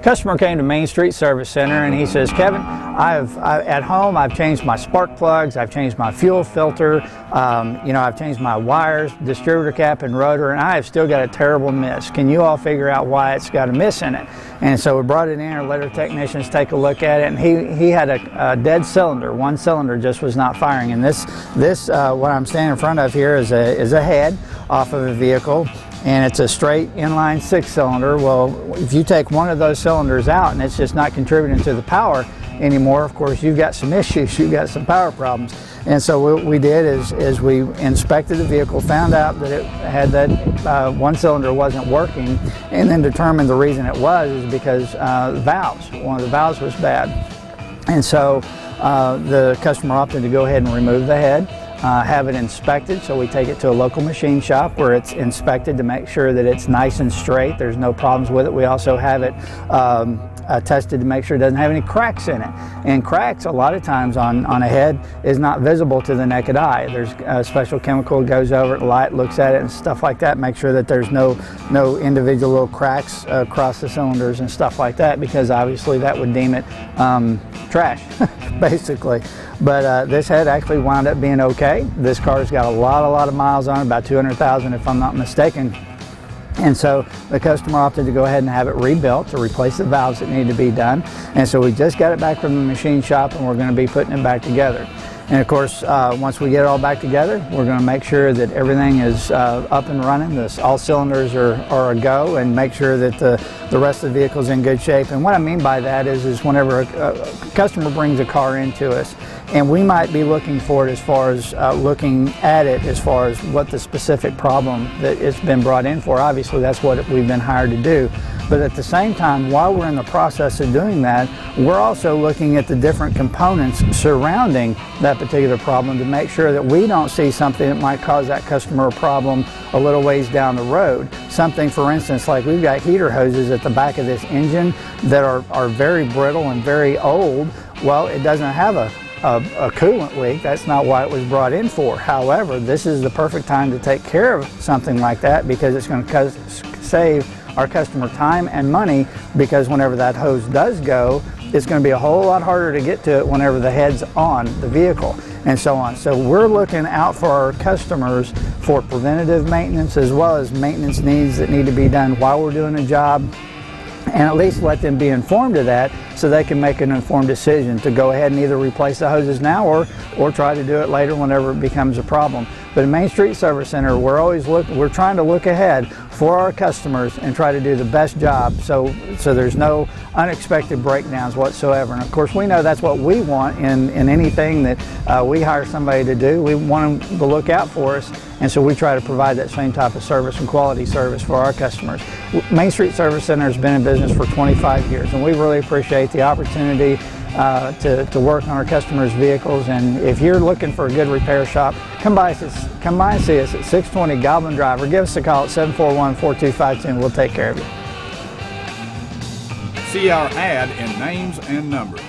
Customer came to Main Street Service Center and he says, Kevin, at home I've changed my spark plugs, I've changed my fuel filter, I've changed my wires, distributor cap and rotor, and I have still got a terrible miss. Can you all figure out why it's got a miss in it? And so we brought it in and let our technicians take a look at it, and he had a dead cylinder. One cylinder just was not firing. And this what I'm standing in front of here is a head off of a vehicle. And it's a straight inline 6-cylinder. Well, if you take one of those cylinders out and it's just not contributing to the power anymore, of course you've got some issues, you've got some power problems. And so what we did is we inspected the vehicle, found out that it had that one cylinder wasn't working, and then determined the reason it was is because one of the valves was bad. And so the customer opted to go ahead and remove the head. Have it inspected, so we take it to a local machine shop where it's inspected to make sure that it's nice and straight, there's no problems with it. We also have it tested to make sure it doesn't have any cracks in it. And cracks a lot of times on a head is not visible to the naked eye. There's a special chemical that goes over it, light looks at it and stuff like that, make sure that there's no individual little cracks across the cylinders and stuff like that, because obviously that would deem it trash basically. But this head actually wound up being okay. This car's got a lot of miles on it, about 200,000 if I'm not mistaken. And so the customer opted to go ahead and have it rebuilt to replace the valves that need to be done. And so we just got it back from the machine shop and we're going to be putting it back together. And of course, once we get it all back together, we're going to make sure that everything is up and running. All cylinders are a go, and make sure that the rest of the vehicle is in good shape. And what I mean by that is whenever a customer brings a car into us, and we might be looking for it as far as looking at it as far as what the specific problem that it's been brought in for. Obviously, that's what we've been hired to do. But at the same time, while we're in the process of doing that, we're also looking at the different components surrounding that particular problem to make sure that we don't see something that might cause that customer a problem a little ways down the road. Something, for instance, like we've got heater hoses at the back of this engine that are very brittle and very old. Well, it doesn't have a coolant leak. That's not why it was brought in for. However, this is the perfect time to take care of something like that, because it's going to save our customer time and money, because whenever that hose does go, it's going to be a whole lot harder to get to it whenever the head's on the vehicle and so on. So we're looking out for our customers for preventative maintenance as well as maintenance needs that need to be done while we're doing a job, and at least let them be informed of that so they can make an informed decision to go ahead and either replace the hoses now or try to do it later whenever it becomes a problem. But at Main Street Service Center, we're trying to look ahead for our customers and try to do the best job so there's no unexpected breakdowns whatsoever. And of course, we know that's what we want in anything that we hire somebody to do. We want them to look out for us, and so we try to provide that same type of service and quality service for our customers. Main Street Service Center has been in business for 25 years, and we really appreciate the opportunity to work on our customers' vehicles. And if you're looking for a good repair shop, come by and see us at 620 Goblin Drive, or give us a call at 741-4252 and we'll take care of you. See our ad in names and numbers.